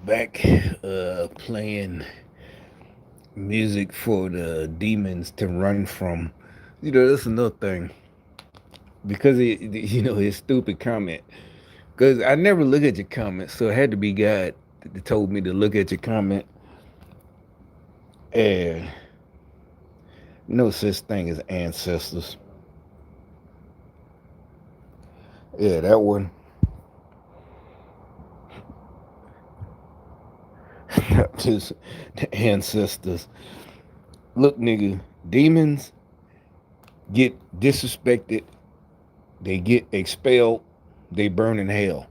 back playing music for the demons to run from. That's another thing. Because his stupid comment. Because I never look at your comments, so it had to be God that told me to look at your comment. And no such thing as ancestors. Yeah, that one. Just the ancestors. Look, nigga, demons get disrespected, they get expelled, they burn in hell.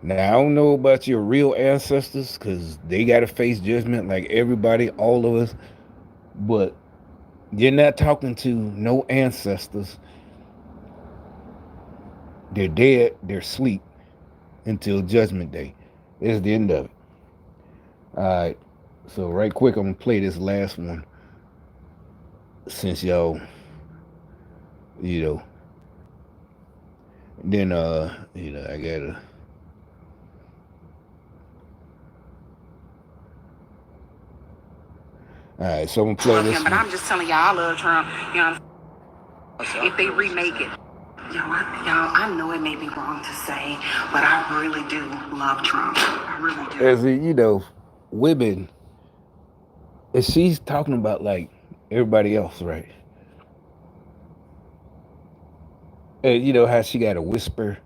Now, I don't know about your real ancestors because they got to face judgment like everybody, all of us, but you're not talking to no ancestors. They're dead, they're asleep until judgment day. It's the end of it. All right, so right quick, I'm going to play this last one since y'all, you know, then, I gotta. All right, so I'm gonna play this. But I'm just telling y'all, I love Trump. If they remake it, I know it may be wrong to say, but I really do love Trump. I really do. As women, and she's talking about like everybody else, right? And how she got to whisper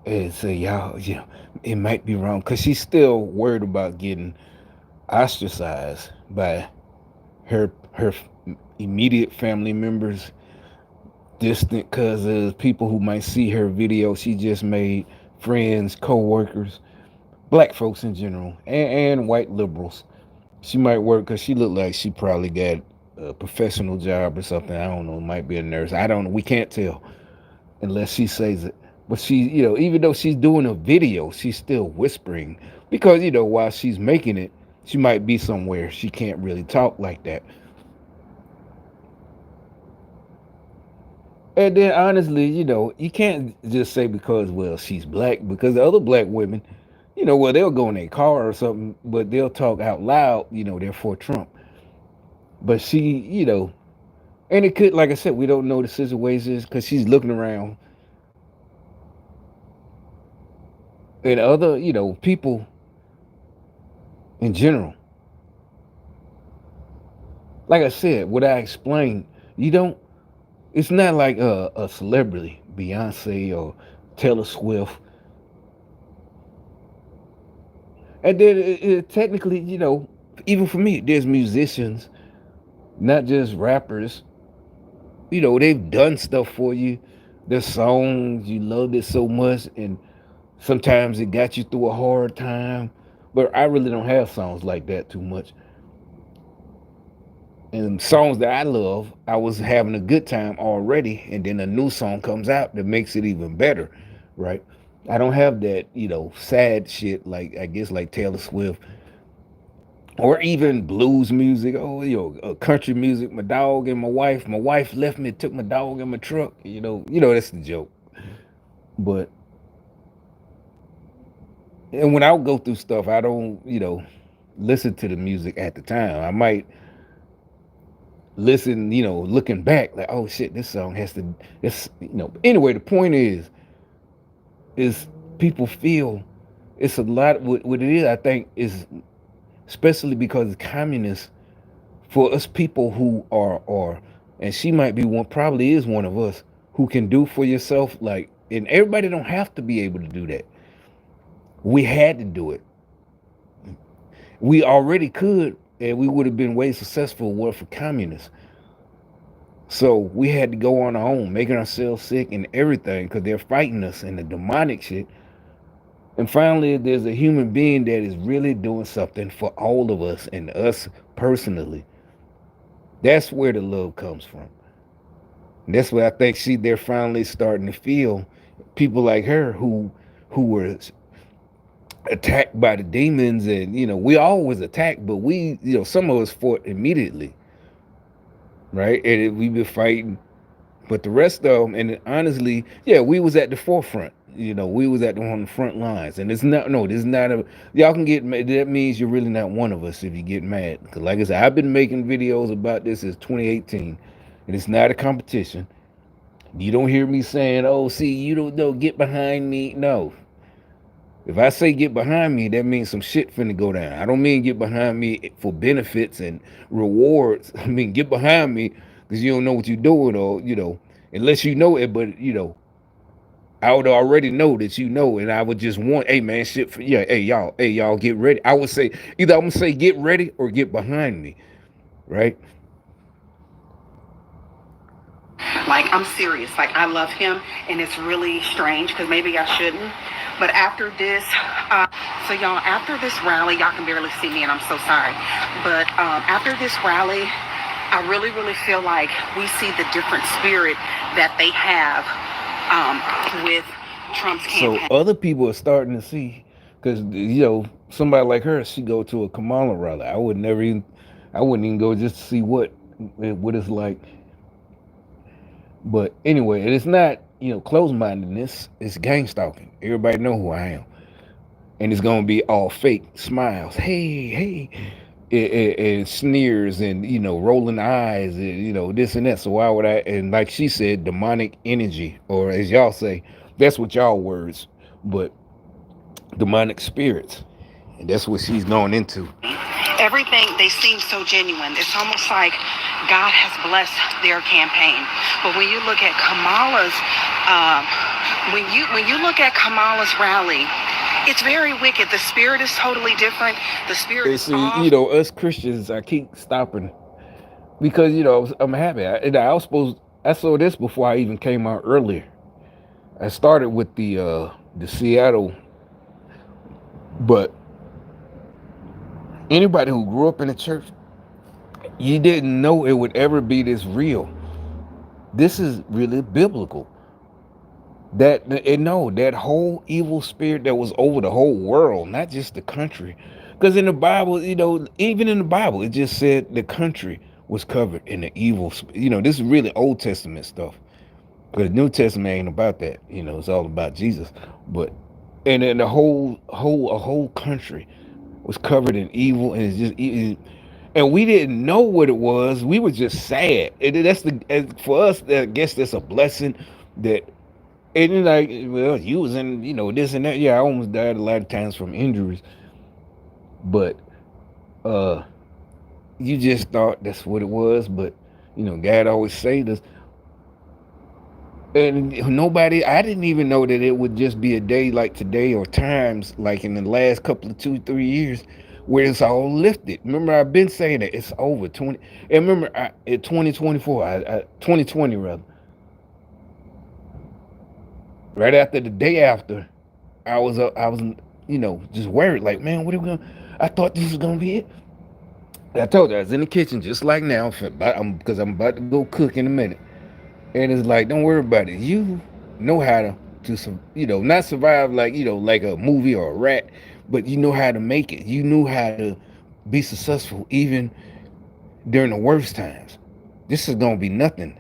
and say, y'all, it might be wrong because she's still worried about getting ostracized by her immediate family members, distant cousins, people who might see her video she just made, friends, co-workers, black folks in general, and white liberals. She might work because she looked like she probably got a professional job or something. I don't know, might be a nurse. I don't know. We can't tell unless she says it. But she, even though she's doing a video, she's still whispering because, while she's making it, she might be somewhere she can't really talk like that. And then honestly, you can't just say because, well, she's black, because the other black women, they'll go in their car or something, but they'll talk out loud, they're for Trump. But she, and it could, like I said, we don't know the situations because she's looking around. And other, people in general, like I said, what I explained, you don't, it's not like a celebrity, Beyonce or Taylor Swift. And then technically, even for me, there's musicians, not just rappers. They've done stuff for you. Their songs, you loved it so much, and sometimes it got you through a hard time. But I really don't have songs like that too much. And songs that I love, I was having a good time already, and then a new song comes out that makes it even better, right? I don't have that, sad shit like I guess like Taylor Swift or even blues music. Oh, country music. My dog and my wife. My wife left me, took my dog in my truck. That's the joke. But and when I go through stuff, I don't, listen to the music at the time. I might listen, looking back, like, oh shit, this song has to, Anyway, the point is people feel it's a lot. What it is, I think, is especially because it's communist for us people who are, and she might be one, probably is one of us who can do for yourself, like, and everybody don't have to be able to do that. We had to do it. We already could, and we would have been way successful were for communists. So we had to go on our own, making ourselves sick and everything because they're fighting us and the demonic shit. And finally, there's a human being that is really doing something for all of us and us personally. That's where the love comes from. And that's where I think they're finally starting to feel people like her who were attacked by the demons, and we always attacked, but we, some of us fought immediately, right? And we've been fighting, but the rest of them, and honestly, yeah, we was at the forefront. We was on the front lines, and it's not. No, this is not a. Y'all can get mad. That means you're really not one of us if you get mad. Because, like I said, I've been making videos about this since 2018, and it's not a competition. You don't hear me saying, "Oh, see, you don't know, get behind me." No, if I say get behind me, that means some shit finna go down. I don't mean get behind me for benefits and rewards. I mean get behind me because you don't know what you're doing, or unless you know it. But I would already know that and I would just want, hey man, shit for yeah, hey y'all, get ready. I would say either I'm gonna say get ready or get behind me, right? Like, I'm serious. Like, I love him, and it's really strange because maybe I shouldn't. But after this, so y'all, after this rally, y'all can barely see me, and I'm so sorry. But after this rally, I really, really feel like we see the different spirit that they have with Trump's So campaign. other people are starting to see, because somebody like her, she go to a Kamala rally. I wouldn't even go just to see what it's like. But anyway, it's not close mindedness. It's gang stalking. Everybody know who I am, and it's gonna be all fake smiles. Hey, hey, and sneers and rolling eyes and this and that. So why would I? And like she said, demonic energy, or as y'all say, that's what y'all words, but demonic spirits, and that's what she's going into. Everything, they seem so genuine. It's almost like God has blessed their campaign. But when you look at Kamala's, um, when you look at Kamala's rally, it's very wicked. The spirit is totally different. The spirit And is see, off. us Christians, I keep stopping because I'm happy. I was supposed. I saw this before I even came out earlier. I started with the Seattle, but anybody who grew up in the church, you didn't know it would ever be this real. This is really biblical. That whole evil spirit that was over the whole world, not just the country. Because in the Bible, even in the Bible, it just said the country was covered in the evil. This is really Old Testament stuff. Because New Testament ain't about that. It's all about Jesus. But and then the whole country was covered in evil, and it's just and we didn't know what it was. We were just sad. And that's for us. I guess that's a blessing that. And then like, well, you was in, this and that. Yeah, I almost died a lot of times from injuries, but uh, you just thought that's what it was. But God always saved us, and I didn't even know that it would just be a day like today, or times like in the last couple of 2-3 years where it's all lifted. Remember, I've been saying that it's over 20. And remember, in 2024, 2020 rather, right after the day after, I was just worried, like, man, what are we gonna? I thought this was gonna be it. I told you I was in the kitchen just like now, because I'm about to go cook in a minute, and it's like, don't worry about it. You know how not survive like like a movie or a rat, but you know how to make it. You knew how to be successful even during the worst times. This is gonna be nothing.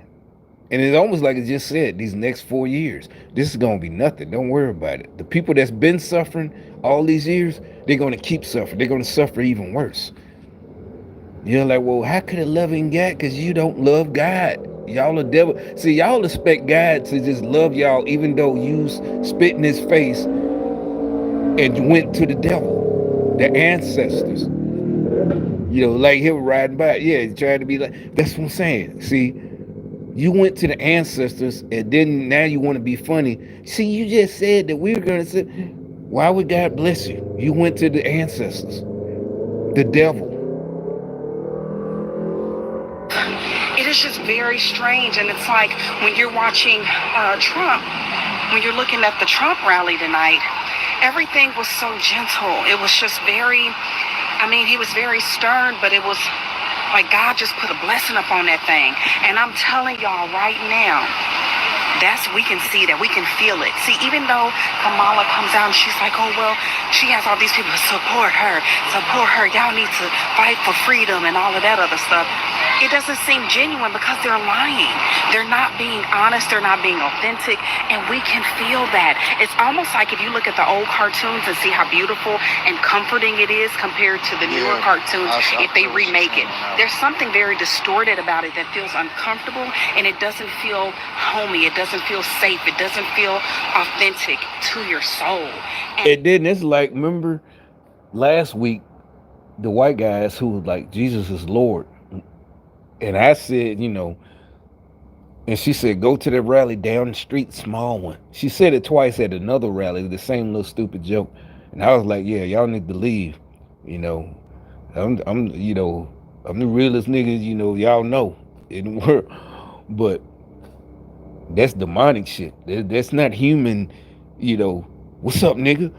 And it's almost like it just said, these next 4 years, this is gonna be nothing. Don't worry about it. The people that's been suffering all these years, they're gonna keep suffering. They're gonna suffer even worse. You're like, well, how could a loving God? Because you don't love God. Y'all are devil. See, y'all expect God to just love y'all, even though you spit in his face and went to the devil, the ancestors. Like him riding by. Yeah, trying to be like. That's what I'm saying. See, you went to the ancestors, and then now you want to be funny. See, you just said that we were going to say, why would God bless you? You went to the ancestors, the devil. It is just very strange. And it's like when you're watching Trump, when you're looking at the Trump rally tonight, everything was so gentle. It was just he was very stern, but it was like God just put a blessing upon that thing. And I'm telling y'all right now, we can see that, we can feel it. See, even though Kamala comes out and she's like, oh well, she has all these people support her, y'all need to fight for freedom and all of that other stuff. It doesn't seem genuine because they're lying. They're not being honest, they're not being authentic, and we can feel that. It's almost like if you look at the old cartoons and see how beautiful and comforting it is compared to the newer cartoons, if they remake it. There's something very distorted about it that feels uncomfortable, and it doesn't feel homey, it doesn't feel safe, it doesn't feel authentic to your soul. And it didn't. It's like, remember last week, the white guys who was like, Jesus is Lord. And I said, and she said, go to the rally down the street, small one. She said it twice at another rally, the same little stupid joke. And I was like, yeah, y'all need to leave. I'm the realest nigga, y'all know. It didn't work. But that's demonic shit. That's not human, what's up, nigga?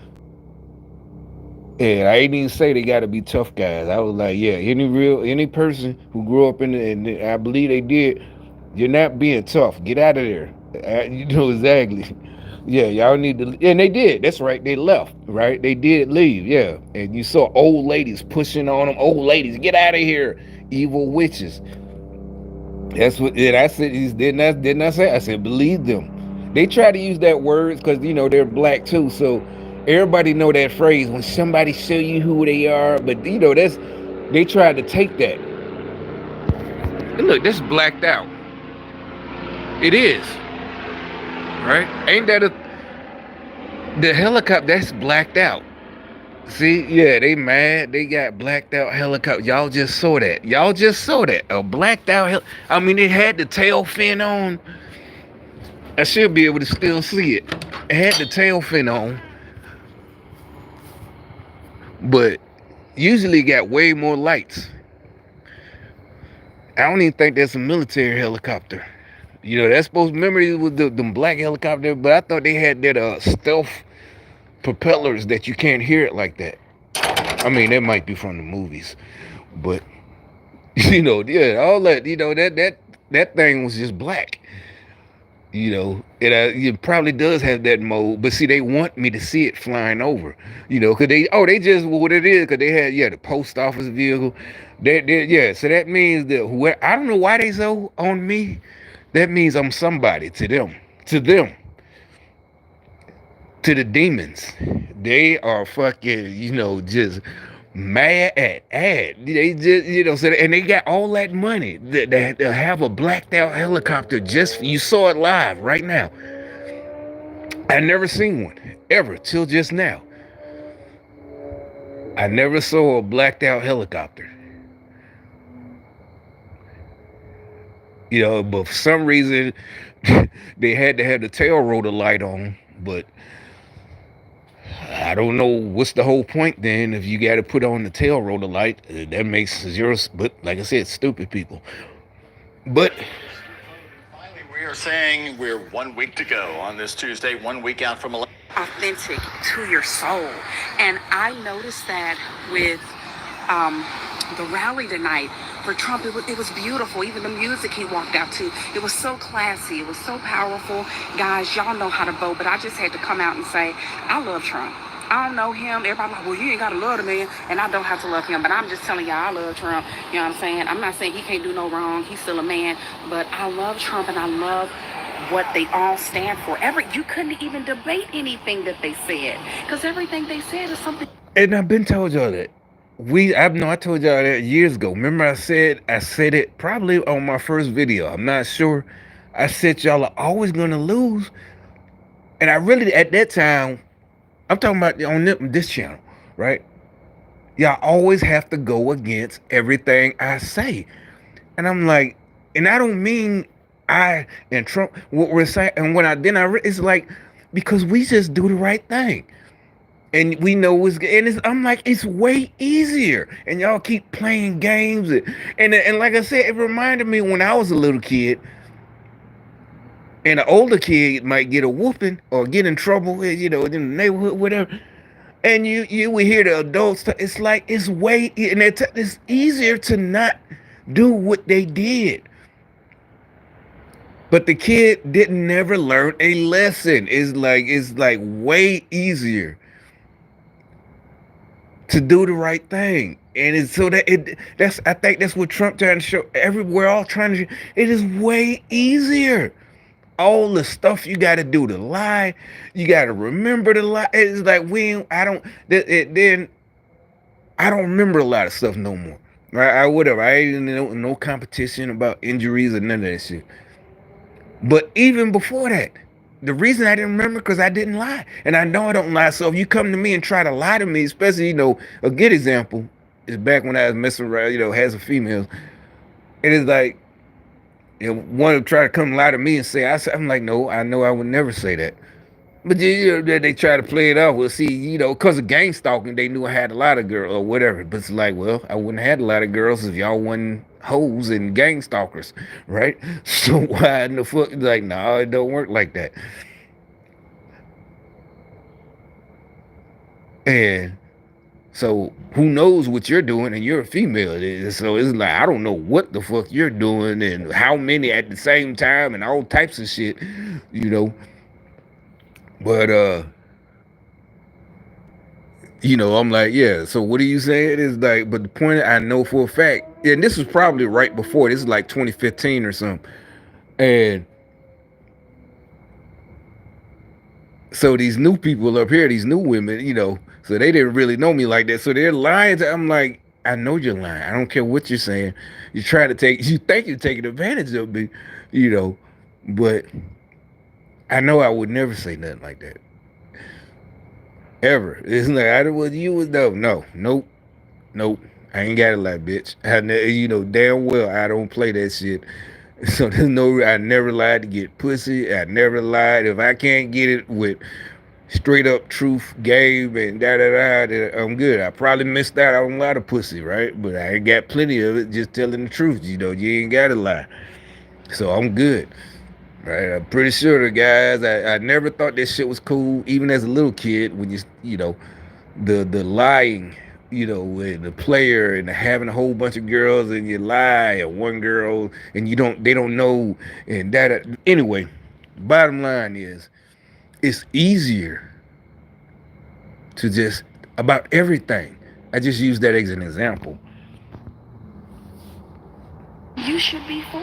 And I ain't even say they gotta be tough guys. I was like, yeah, any person who grew up and I believe they did, you're not being tough. Get out of there. You know exactly. Yeah, y'all need to, and they did. That's right. They left. Right? They did leave. Yeah, and you saw old ladies pushing on them. Old ladies, get out of here, evil witches. That's what. And I said. Didn't I say? I said, believe them. They try to use that word because they're black too. So everybody know that phrase when somebody show you who they are. But they tried to take that. And look, this blacked out. It is. Right? Ain't that the helicopter that's blacked out? See, yeah, they mad. They got blacked out helicopter. Y'all just saw that. A blacked out I mean, it had the tail fin on. I should be able to still see it. It had the tail fin on. But usually got way more lights. I don't even think that's a military helicopter. That's supposed to, remember it was them black helicopter, but I thought they had that stealth propellers that you can't hear it like that. I mean, that might be from the movies, but yeah, all that that thing was just black. It probably does have that mode, but see, they want me to see it flying over, because they just what it is, because they had the post office vehicle, so that means that I don't know why they so on me. That means I'm somebody to them, to the demons. They are fucking, just mad at they just and they got all that money that have a blacked out helicopter. Just you saw it live right now. I never seen one ever till just now. I never saw a blacked out helicopter. But for some reason they had to have the tail rotor light on. But I don't know what's the whole point then if you got to put on the tail rotor light. That makes zero. But like I said, stupid people. But finally, we are saying we're 1 week to go on this Tuesday, 1 week out from election. Authentic to your soul. And I noticed that with the rally tonight for Trump. It was beautiful. Even the music he walked out to, it was so classy. It was so powerful. Guys, y'all know how to vote, but I just had to come out and say, I love Trump. I don't know him. Everybody like, well, you ain't got to love the man, and I don't have to love him. But I'm just telling y'all, I love Trump. You know what I'm saying? I'm not saying he can't do no wrong. He's still a man. But I love Trump, and I love what they all stand for. You couldn't even debate anything that they said, because everything they said is something. And I've been told y'all that. I told y'all that years ago. Remember I said it probably on my first video. I'm not sure. I said y'all are always gonna lose. And I really, at that time, I'm talking about on this channel, right? Y'all always have to go against everything I say. And I'm like, and I don't mean I and Trump, what we're saying, and it's like, because we just do the right thing. And we know I'm like, it's way easier. And y'all keep playing games. And like I said, it reminded me when I was a little kid. And an older kid might get a whooping or get in trouble, in the neighborhood, whatever. And you would hear the adults. It's like, it's it's easier to not do what they did. But the kid didn't never learn a lesson. It's like way easier to do the right thing. And it's so that it that's I think that's what Trump trying to show everywhere, all trying to, it is way easier. All the stuff you got to do to lie, you got to remember to lie. It's like then I don't remember a lot of stuff no more. I whatever. I ain't in no competition about injuries or none of that shit. But even before that, the reason I didn't remember because I didn't lie, and I know I don't lie. So if you come to me and try to lie to me, especially a good example is back when I was messing around, had some females. It is like, one to try to come lie to me and say I'm like, no, I know I would never say that. But they try to play it off. Well, see, because of gang stalking, they knew I had a lot of girls or whatever. But it's like, well, I wouldn't have had a lot of girls if y'all wasn't hoes and gang stalkers, right? So why in the fuck? Like, no, it don't work like that. And so who knows what you're doing, and you're a female. So it's like, I don't know what the fuck you're doing and how many at the same time and all types of shit, But I'm like, yeah, so what are you saying? It's like, but the point I know for a fact, and this was probably right before, this is like 2015 or something. And so these new people up here, these new women, so they didn't really know me like that. So they're lying. I'm like, I know you're lying. I don't care what you're saying. You think you're taking advantage of me, but I know I would never say nothing like that. Ever. It's like, you would know. No, nope. I ain't got to lie, bitch. Damn well I don't play that shit. So I never lied to get pussy. I never lied. If I can't get it with straight up truth, game, and then I'm good. I probably missed out on a lot of pussy, right? But I ain't got plenty of it just telling the truth. You ain't got to lie. So I'm good. Right, I'm pretty sure the guys. I never thought this shit was cool, even as a little kid. When the lying, and the player and having a whole bunch of girls and you lie and one girl and they don't know and that. Anyway, bottom line is, it's easier to just about everything. I just used that as an example. You should be for.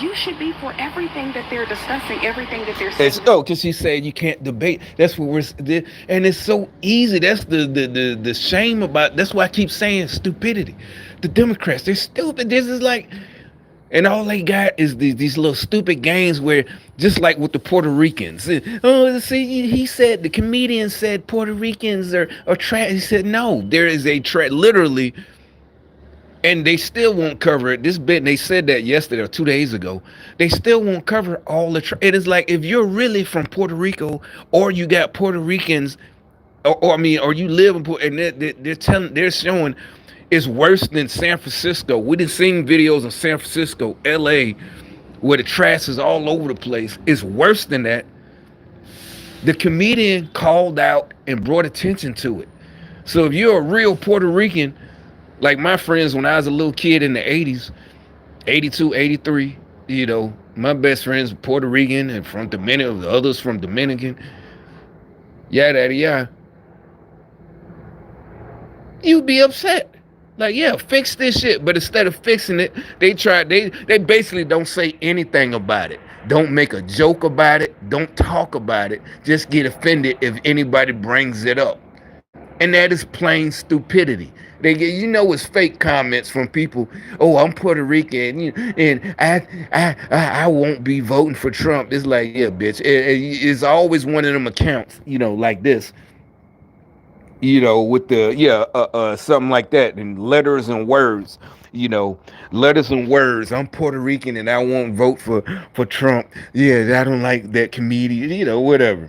You should be for everything that they're discussing, everything that they're saying. Because she said you can't debate. That's what and it's so easy. That's the shame about. That's why I keep saying stupidity. The Democrats, they're stupid. This is like, and all they got is these little stupid games where, just like with the Puerto Ricans. Oh, see, he said, the comedian said Puerto Ricans are trash. He said, no, there is a literally. And they still won't cover it. They said that yesterday or 2 days ago. They still won't cover all the. It is like, if you're really from Puerto Rico, or you got Puerto Ricans, or you live in Puerto, and they're showing it's worse than San Francisco. We done seen videos of San Francisco, LA, where the trash is all over the place. It's worse than that. The comedian called out and brought attention to it. So if you're a real Puerto Rican, like my friends when I was a little kid in the 80s, 82, 83, my best friends were Puerto Rican and from Dominican, the others from Dominican, yada, yada. You'd be upset. Like, yeah, fix this shit. But instead of fixing it, they basically don't say anything about it. Don't make a joke about it. Don't talk about it. Just get offended if anybody brings it up. And that is plain stupidity. They get, it's fake comments from people. Oh, I'm Puerto Rican, and I won't be voting for Trump. It's like, yeah, bitch. It's always one of them accounts, like this. With the something like that, and letters and words. Letters and words. I'm Puerto Rican and I won't vote for Trump. Yeah, I don't like that comedian. Whatever.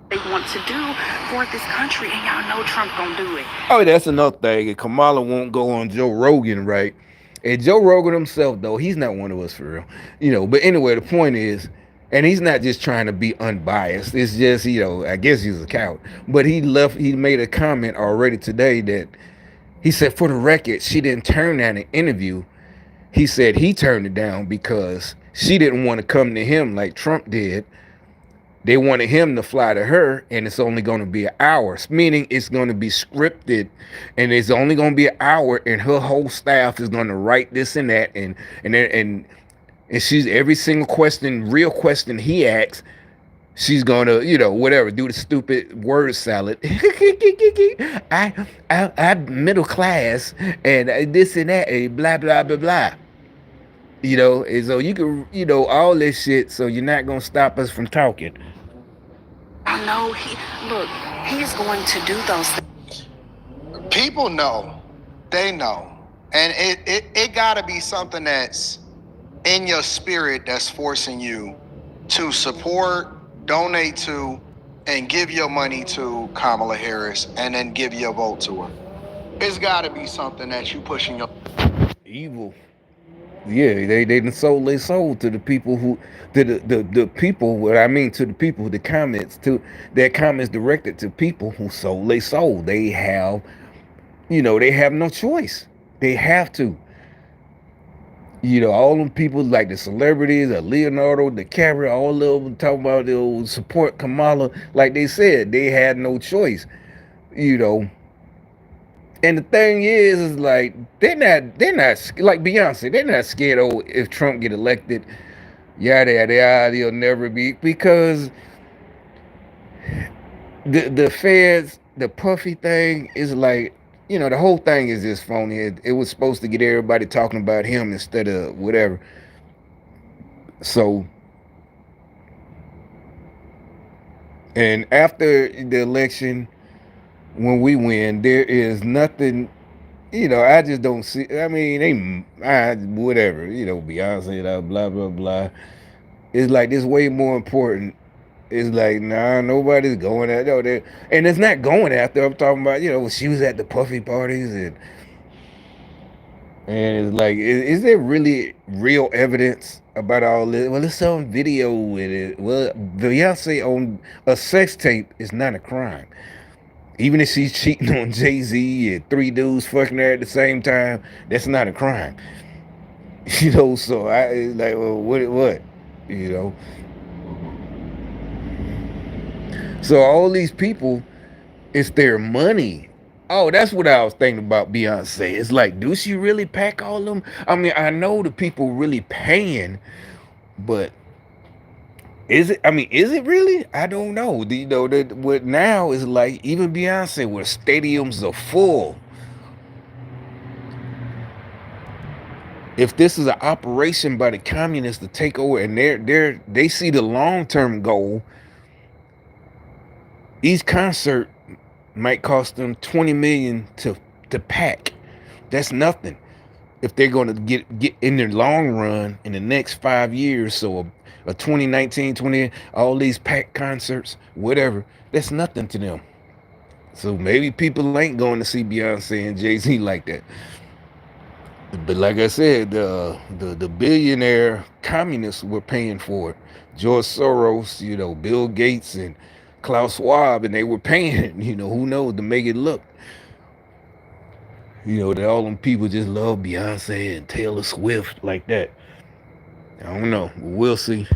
They want to do for this country, and y'all know Trump gonna do it. Oh, that's another thing. And Kamala won't go on Joe Rogan, right? And Joe Rogan himself, though, he's not one of us for real. But anyway, the point is, and he's not just trying to be unbiased. It's just, I guess he's a coward. But he made a comment already today that he said, for the record, she didn't turn down an interview. he said he turned it down because she didn't want to come to him like Trump did. They wanted him to fly to her, and it's only going to be an hour, meaning it's going to be scripted, and it's only going to be an hour, and her whole staff is going to write this and that, and she's every single question, real question he asks, she's gonna, whatever, do the stupid word salad. I'm middle class, and this and that, and blah blah blah blah. And so you can, all this shit. So you're not gonna stop us from talking. I know he's going to do those things. People know, they know, and it gotta be something that's in your spirit that's forcing you to support, donate to, and give your money to Kamala Harris, and then give your vote to her. It's got to be something that you pushing your evil. Yeah, they done sold their soul to the people who, to the people. What I mean, to the people, the comments, to their comments directed to people who sold their soul. They have, they have no choice. They have to. All them people like the celebrities, Leonardo DiCaprio, all of them talking about they'll support Kamala. Like they said, they had no choice. And the thing is like they're not like Beyonce. They're not scared. Oh, if Trump get elected, yada yada yada, he'll never be, because the feds, the Puffy thing is like, the whole thing is just phony. It was supposed to get everybody talking about him instead of whatever. So, and after the election, when we win, there is nothing, I just don't see. I mean, whatever, Beyonce, blah, blah, blah. It's like this way more important. It's like, nah, nobody's going at it. And it's not going after. I'm talking about, she was at the Puffy parties, and it's like, is there really real evidence about all this? Well, it's on video with it. Well, Beyonce on a sex tape is not a crime. Even if she's cheating on Jay-Z and 3 dudes fucking her at the same time, that's not a crime. So it's like, well, what? So all these people, it's their money. Oh, that's what I was thinking about Beyonce. It's like, do she really pack all of them? I mean, I know the people really paying, but is it really? I don't know. That what now is like, even Beyonce, where stadiums are full. If this is an operation by the communists to take over, and they see the long-term goal, each concert might cost them $20 million to pack. That's nothing. If they're going to get in their long run in the next 5 years, so a 2019, 20, all these packed concerts, whatever, that's nothing to them. So maybe people ain't going to see Beyonce and Jay-Z like that. But like I said, the billionaire communists were paying for it. George Soros, Bill Gates and Klaus Schwab, and they were paying, who knows, to make it look. That all them people just love Beyonce and Taylor Swift like that. I don't know. We'll see.